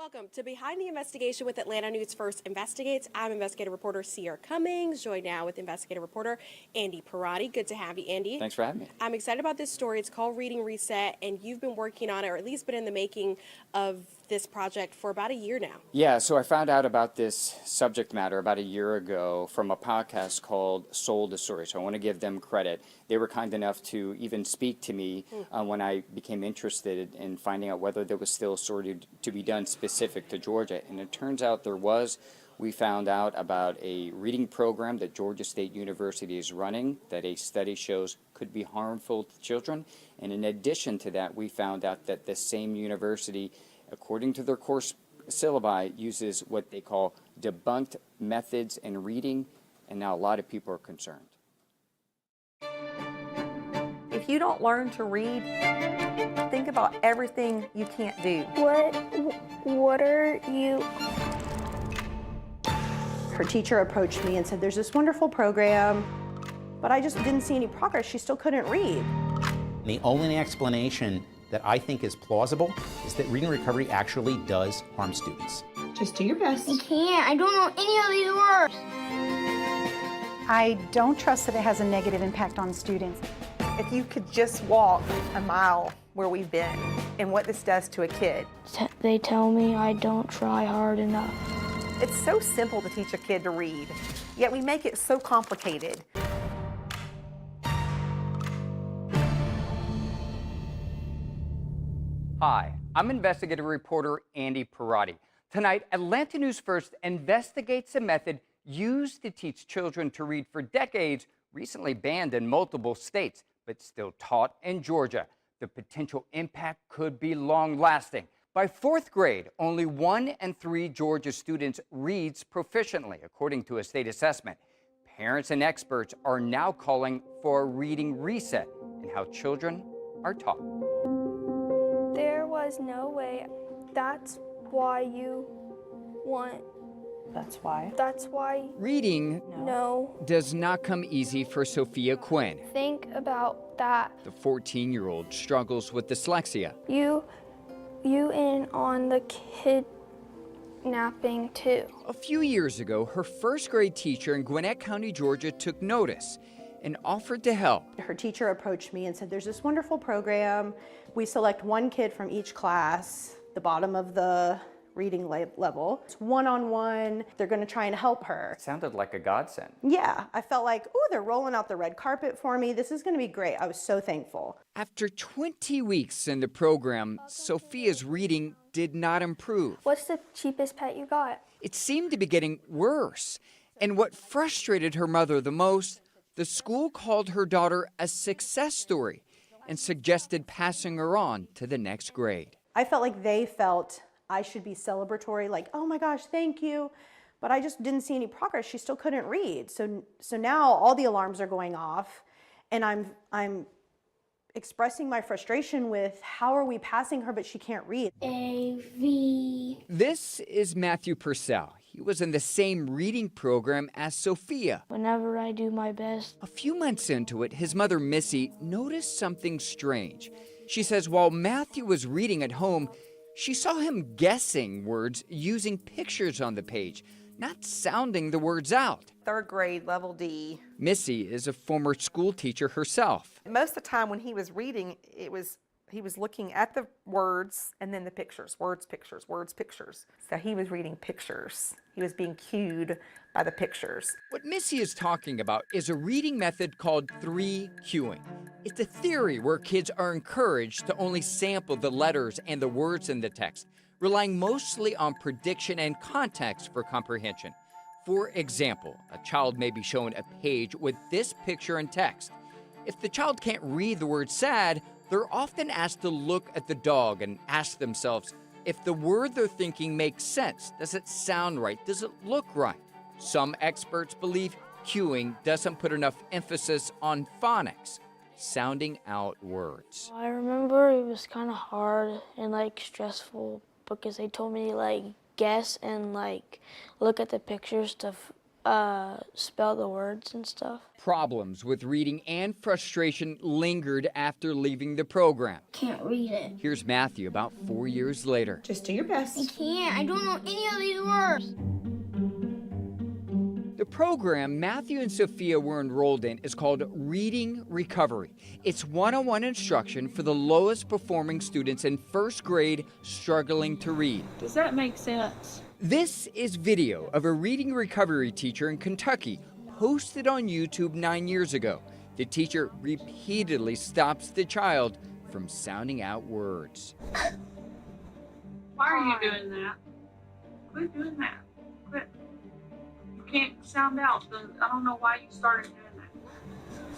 Welcome to Behind the Investigation with Atlanta News First Investigates. I'm investigative reporter Sierra Cummings, joined now with investigative reporter Andy Pierrotti. Good to have you, Andy. Thanks for having me. I'm excited about this story. It's called Reading Reset, and you've been working on it, or at least been in the making of this project for about a year now. Yeah, so I found out about this subject matter about a year ago from a podcast called Soul to Story, so I want to give them credit. They were kind enough to even speak to me when I became interested in finding out whether there was still a story to be done specific to Georgia, and it turns out there was. We found out about a reading program that Georgia State University is running that a study shows could be harmful to children, and in addition to that, we found out that the same university, according to their course syllabi, uses what they call debunked methods in reading, and now a lot of people are concerned. If you don't learn to read, think about everything you can't do. What are you? Her teacher approached me and said, there's this wonderful program, but I just didn't see any progress. She still couldn't read. The only explanation that I think is plausible is that reading recovery actually does harm students. Just do your best. I can't. I don't know any of these words. I don't trust that it has a negative impact on students. If you could just walk a mile where we've been and what this does to a kid. They tell me I don't try hard enough. It's so simple to teach a kid to read, yet we make it so complicated. Hi, I'm investigative reporter Andy Pierrotti. Tonight, Atlanta News First investigates a method used to teach children to read for decades, recently banned in multiple states, but still taught in Georgia. The potential impact could be long-lasting. By fourth grade, only 1 in 3 Georgia students reads proficiently, according to a state assessment. Parents and experts are now calling for a reading reset in how children are taught. There was no way. That's why you want. That's why. That's why. Reading No. does not come easy for Sophia Quinn. Think about that. The 14-year-old struggles with dyslexia. You in on the kidnapping too. A few years ago, her first grade teacher in Gwinnett County, Georgia, took notice and offered to help. Her teacher approached me and said, there's this wonderful program. We select one kid from each class, the bottom of the reading level. It's one-on-one. They're going to try and help her. It sounded like a godsend. Yeah, I felt like, oh, they're rolling out the red carpet for me. This is going to be great. I was so thankful. After 20 weeks in the program, Sophia's reading did not improve. What's the cheapest pet you got? It seemed to be getting worse. And what frustrated her mother the most, the school called her daughter a success story and suggested passing her on to the next grade. I felt like they felt I should be celebratory, like, oh my gosh, thank you. But I just didn't see any progress. She still couldn't read. So now all the alarms are going off, and I'm expressing my frustration with how are we passing her, but she can't read. A-V. This is Matthew Purcell. He was in the same reading program as Sophia. Whenever I do my best. A few months into it, his mother, Missy, noticed something strange. She says while Matthew was reading at home, she saw him guessing words using pictures on the page, not sounding the words out. Third grade, level D. Missy is a former school teacher herself. Most of the time when he was reading, he was looking at the words and then the pictures, words, pictures, words, pictures. So he was reading pictures. He was being cued by the pictures. What Missy is talking about is a reading method called 3 cueing. It's a theory where kids are encouraged to only sample the letters and the words in the text, relying mostly on prediction and context for comprehension. For example, a child may be shown a page with this picture and text. If the child can't read the word sad, they're often asked to look at the dog and ask themselves if the word they're thinking makes sense. Does it sound right? Does it look right? Some experts believe cueing doesn't put enough emphasis on phonics, sounding out words. I remember it was kind of hard and stressful because they told me to guess and look at the pictures to spell the words and stuff. Problems with reading and frustration lingered after leaving the program. Can't read it. Here's Matthew about 4 years later. Just do your best. I can't. I don't know any of these words. The program Matthew and Sophia were enrolled in is called Reading Recovery. It's one-on-one instruction for the lowest performing students in first grade struggling to read. Does that make sense? This is video of a reading recovery teacher in Kentucky posted on YouTube 9 years ago. The teacher repeatedly stops the child from sounding out words. Why are you doing that? Quit doing that. Quit. You can't sound out. I don't know why you started doing that.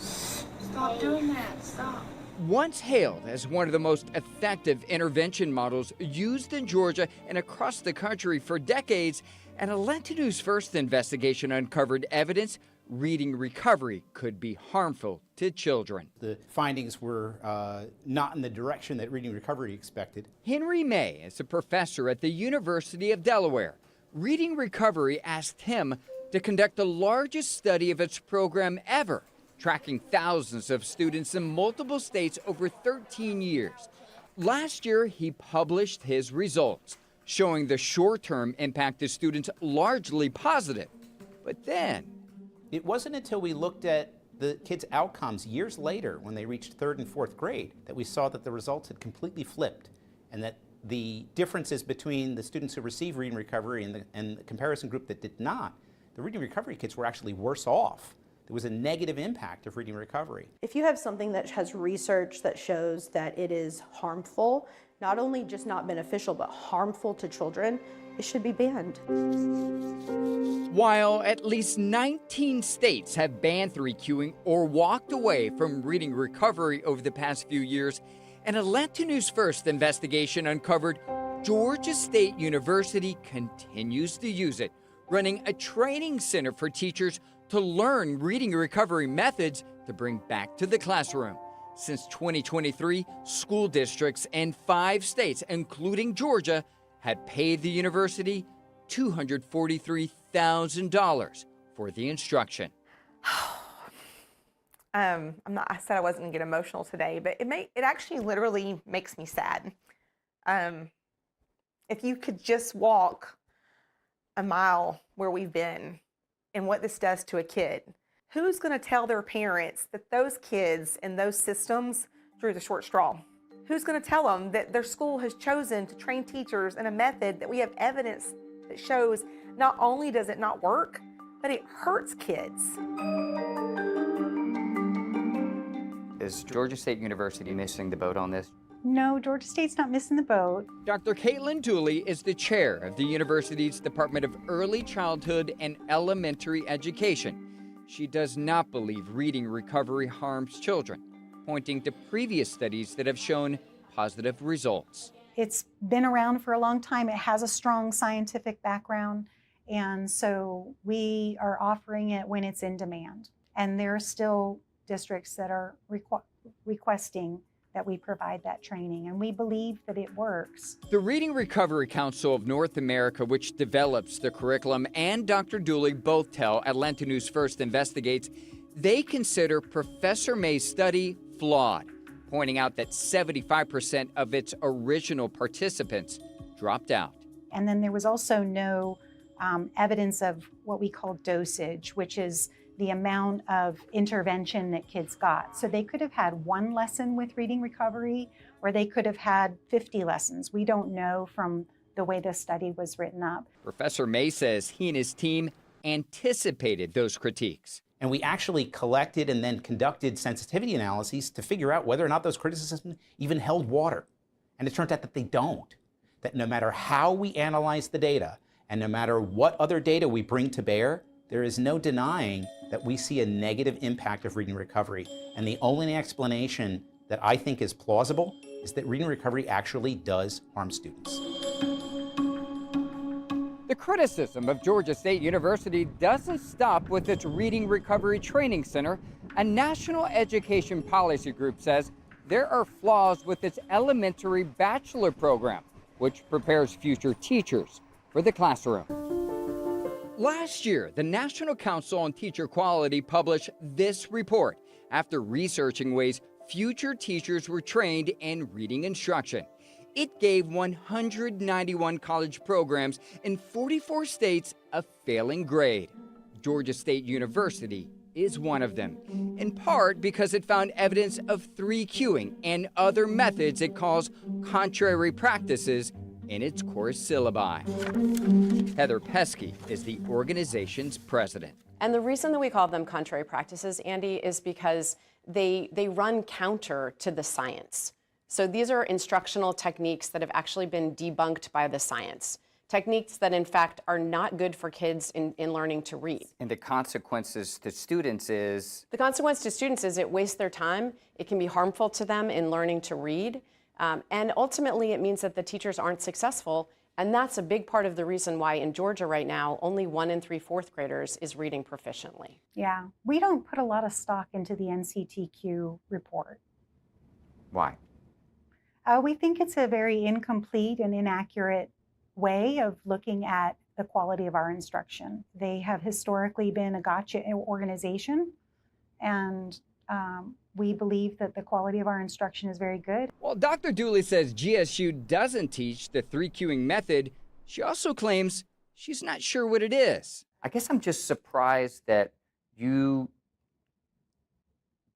Stop doing that. Stop. Once hailed as one of the most effective intervention models used in Georgia and across the country for decades, an Atlanta News First investigation uncovered evidence reading recovery could be harmful to children. The findings were not in the direction that reading recovery expected. Henry May is a professor at the University of Delaware. Reading Recovery asked him to conduct the largest study of its program ever, tracking thousands of students in multiple states over 13 years. Last year, he published his results, showing the short-term impact to students largely positive. But then, It wasn't until we looked at the kids' outcomes years later, when they reached 3rd and 4th grade, that we saw that the results had completely flipped, and that the differences between the students who received reading recovery and the comparison group that did not, the reading recovery kids were actually worse off. There was a negative impact of reading recovery. If you have something that has research that shows that it is harmful, not only just not beneficial, but harmful to children, it should be banned. while at least 19 states have banned 3Qing or walked away from reading recovery over the past few years, an Atlanta News First investigation uncovered Georgia State University continues to use it, running a training center for teachers to learn reading recovery methods to bring back to the classroom. Since 2023, school districts in 5 states, including Georgia, had paid the university $243,000 for the instruction. I said I wasn't gonna get emotional today, but it actually literally makes me sad. If you could just walk a mile where we've been and what this does to a kid, who's gonna tell their parents that those kids and those systems drew the short straw? Who's gonna tell them that their school has chosen to train teachers in a method that we have evidence that shows not only does it not work, but it hurts kids? Is Georgia State University missing the boat on this? No, Georgia State's not missing the boat. Dr. Caitlin Dooley is the chair of the university's Department of Early Childhood and Elementary Education. She does not believe reading recovery harms children, pointing to previous studies that have shown positive results. It's been around for a long time. It has a strong scientific background, and so we are offering it when it's in demand. And there are still districts that are requesting that we provide that training, and we believe that it works. The Reading Recovery Council of North America, which develops the curriculum, and Dr. Dooley both tell Atlanta News First investigates they consider Professor May's study flawed, pointing out that 75% of its original participants dropped out. And then there was also no evidence of what we call dosage, which is the amount of intervention that kids got. So they could have had 1 lesson with reading recovery, or they could have had 50 lessons. We don't know from the way this study was written up. Professor May says he and his team anticipated those critiques. And we actually collected and then conducted sensitivity analyses to figure out whether or not those criticisms even held water. And it turned out that they don't. That no matter how we analyze the data, and no matter what other data we bring to bear, there is no denying that we see a negative impact of reading recovery. And the only explanation that I think is plausible is that reading recovery actually does harm students. The criticism of Georgia State University doesn't stop with its Reading Recovery Training Center. A national education policy group says there are flaws with its elementary bachelor program, which prepares future teachers for the classroom. Last year, the National Council on Teacher Quality published this report after researching ways future teachers were trained in reading instruction. It gave 191 college programs in 44 states a failing grade. Georgia State University is one of them, in part because it found evidence of 3Qing and other methods it calls contrary practices in its course syllabi. Heather Pesky is the organization's president. And the reason that we call them contrary practices, Andy, is because they run counter to the science. So these are instructional techniques that have actually been debunked by the science. Techniques that, in fact, are not good for kids in learning to read. And the consequences to students is? The consequence to students is it wastes their time. It can be harmful to them in learning to read. And ultimately, it means that the teachers aren't successful. And that's a big part of the reason why in Georgia right now, only 1 in 3 fourth graders is reading proficiently. Yeah, we don't put a lot of stock into the NCTQ report. Why? We think it's a very incomplete and inaccurate way of looking at the quality of our instruction. They have historically been a gotcha organization, and we believe that the quality of our instruction is very good. While Dr. Dooley says GSU doesn't teach the 3Qing method, she also claims she's not sure what it is. I guess I'm just surprised that you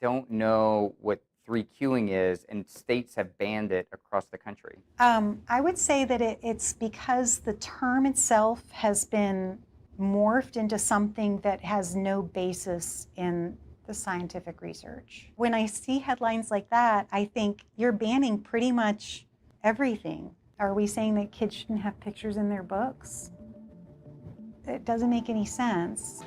don't know what 3Qing is, and states have banned it across the country. I would say that it's because the term itself has been morphed into something that has no basis in the scientific research. When I see headlines like that, I think you're banning pretty much everything. Are we saying that kids shouldn't have pictures in their books? It doesn't make any sense.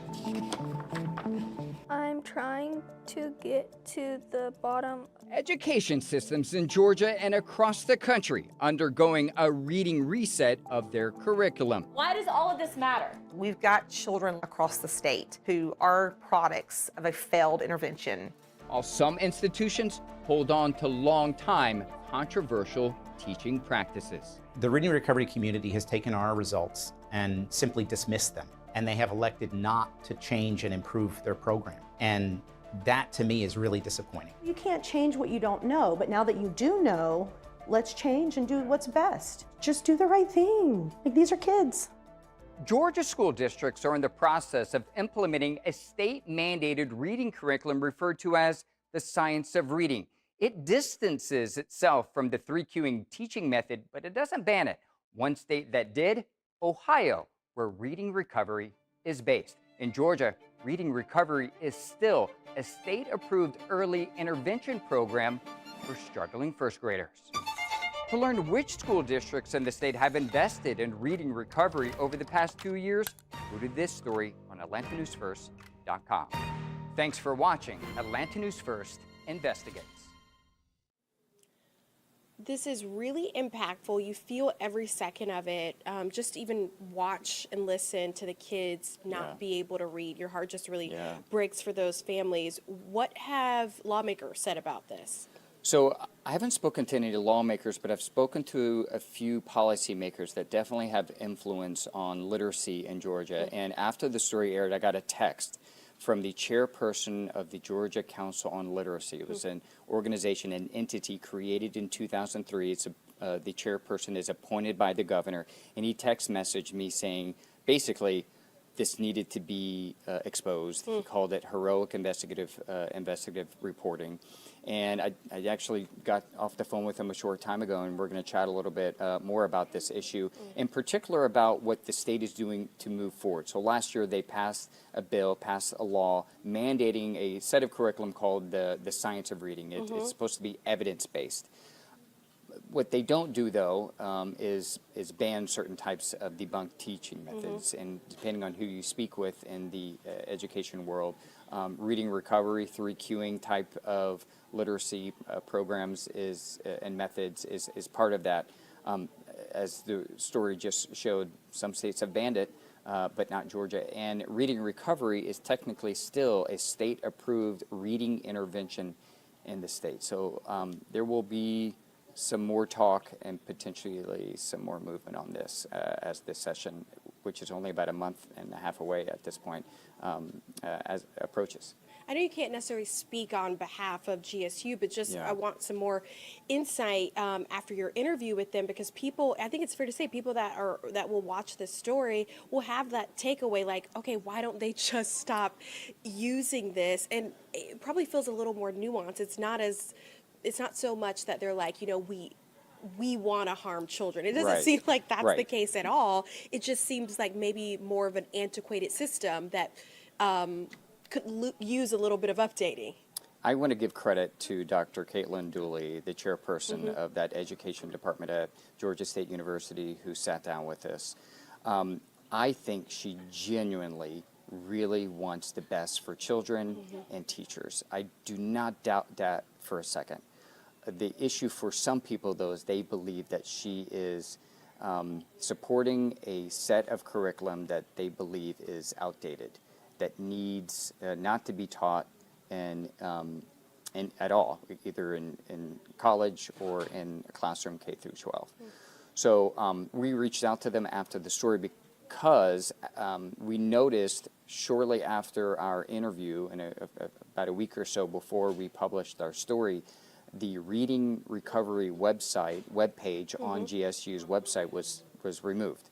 I'm trying to get to the bottom. Education systems in Georgia and across the country undergoing a reading reset of their curriculum. Why does all of this matter? We've got children across the state who are products of a failed intervention. While some institutions hold on to long-time controversial teaching practices. The reading recovery community has taken our results and simply dismissed them, and they have elected not to change and improve their program. And that, to me, is really disappointing. You can't change what you don't know, but now that you do know, let's change and do what's best. Just do the right thing. Like, these are kids. Georgia school districts are in the process of implementing a state-mandated reading curriculum referred to as the science of reading. It distances itself from the 3Qing teaching method, but it doesn't ban it. One state that did, Ohio, where reading recovery is based. In Georgia, reading recovery is still a state-approved early intervention program for struggling first graders. To learn which school districts in the state have invested in reading recovery over the past 2 years, go to this story on AtlantaNewsFirst.com. Thanks for watching Atlanta News First Investigates. This is really impactful. You feel every second of it. Just even watch and listen to the kids not be able to read. Your heart just really breaks for those families. What have lawmakers said about this? So I haven't spoken to any lawmakers, but I've spoken to a few policymakers that definitely have influence on literacy in Georgia. And after the story aired, I got a text from the chairperson of the Georgia Council on Literacy. It was an organization, an entity created in 2003. The chairperson is appointed by the governor, and he text messaged me saying, basically, this needed to be exposed. He called it heroic investigative reporting. And I actually got off the phone with him a short time ago, and we're going to chat a little bit more about this issue, in particular about what the state is doing to move forward. So last year they passed a law mandating a set of curriculum called the science of reading. It's supposed to be evidence-based. What they don't do, though, is ban certain types of debunked teaching methods. And depending on who you speak with in the education world, reading recovery, 3Qing type of literacy programs and methods is part of that. As the story just showed, some states have banned it, but not Georgia. And reading recovery is technically still a state-approved reading intervention in the state. So there will be some more talk and potentially some more movement on this as this session which is only about a month and a half away at this point, as approaches. I know you can't necessarily speak on behalf of GSU, but just Yeah. I want some more insight after your interview with them, because people, I think it's fair to say, people that will watch this story will have that takeaway, like, okay, why don't they just stop using this? And it probably feels a little more nuanced. It's not so much that they're like, we want to harm children. It doesn't Right. seem like that's the Right. case at all. It just seems like maybe more of an antiquated system that could use a little bit of updating. I want to give credit to Dr. Caitlin Dooley, the chairperson of that education department at Georgia State University, who sat down with us. I think she genuinely really wants the best for children and teachers. I do not doubt that for a second. The issue for some people, though, is they believe that she is supporting a set of curriculum that they believe is outdated, that needs not to be taught in at all, either in college or in a classroom K through 12. So we reached out to them after the story because we noticed shortly after our interview, and about a week or so before we published our story, the Reading Recovery webpage on GSU's website was removed.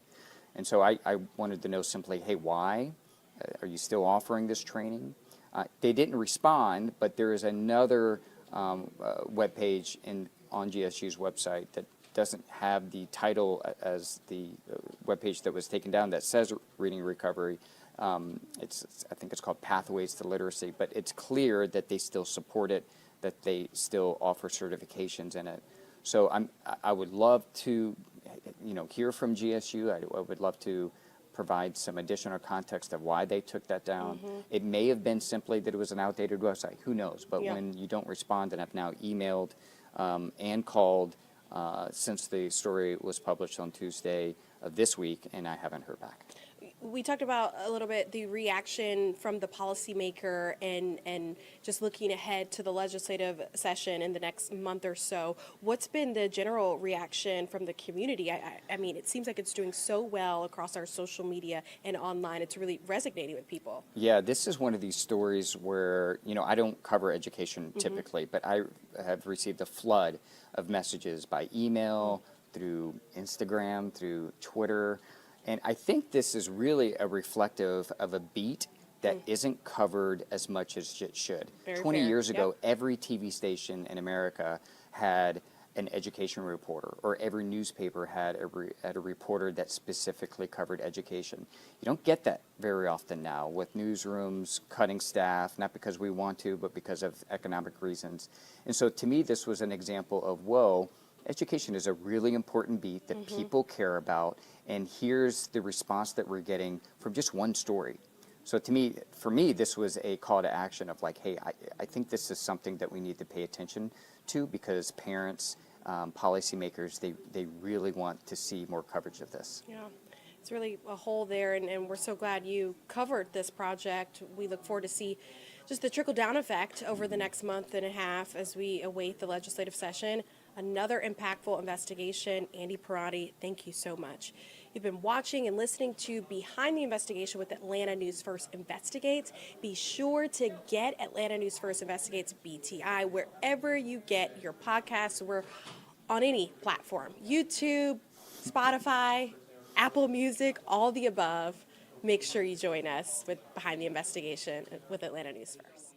And so I wanted to know simply, hey, why? Are you still offering this training? They didn't respond, but there is another webpage on GSU's website that doesn't have the title as the webpage that was taken down that says Reading Recovery. I think it's called Pathways to Literacy, but it's clear that they still support it, that they still offer certifications in it. So I would love to, hear from GSU. I would love to provide some additional context of why they took that down. It may have been simply that it was an outdated website. Who knows? But when you don't respond, and I've now emailed and called since the story was published on Tuesday of this week, and I haven't heard back. We talked about a little bit the reaction from the policymaker and just looking ahead to the legislative session in the next month or so. What's been the general reaction from the community? I mean, it seems like it's doing so well across our social media and online. It's really resonating with people. Yeah, this is one of these stories where, I don't cover education typically, but I have received a flood of messages by email, through Instagram, through Twitter. And I think this is really a reflective of a beat that isn't covered as much as it should. Very 20 fair. years ago, every TV station in America had an education reporter, or every newspaper had a reporter that specifically covered education. You don't get that very often now, with newsrooms cutting staff, not because we want to, but because of economic reasons. And so to me, this was an example of, whoa, education is a really important beat that people care about, and here's the response that we're getting from just one story. So for me, this was a call to action of like, hey, I think this is something that we need to pay attention to, because parents, policymakers, they really want to see more coverage of this. Yeah, it's really a hole there, and we're so glad you covered this project. We look forward to see just the trickle-down effect over the next month and a half as we await the legislative session. Another impactful investigation. Andy Pierrotti, thank you so much. You've been watching and listening to Behind the Investigation with Atlanta News First Investigates. Be sure to get Atlanta News First Investigates BTI wherever you get your podcasts. We're on any platform, YouTube, Spotify, Apple Music, all the above. Make sure you join us with Behind the Investigation with Atlanta News First.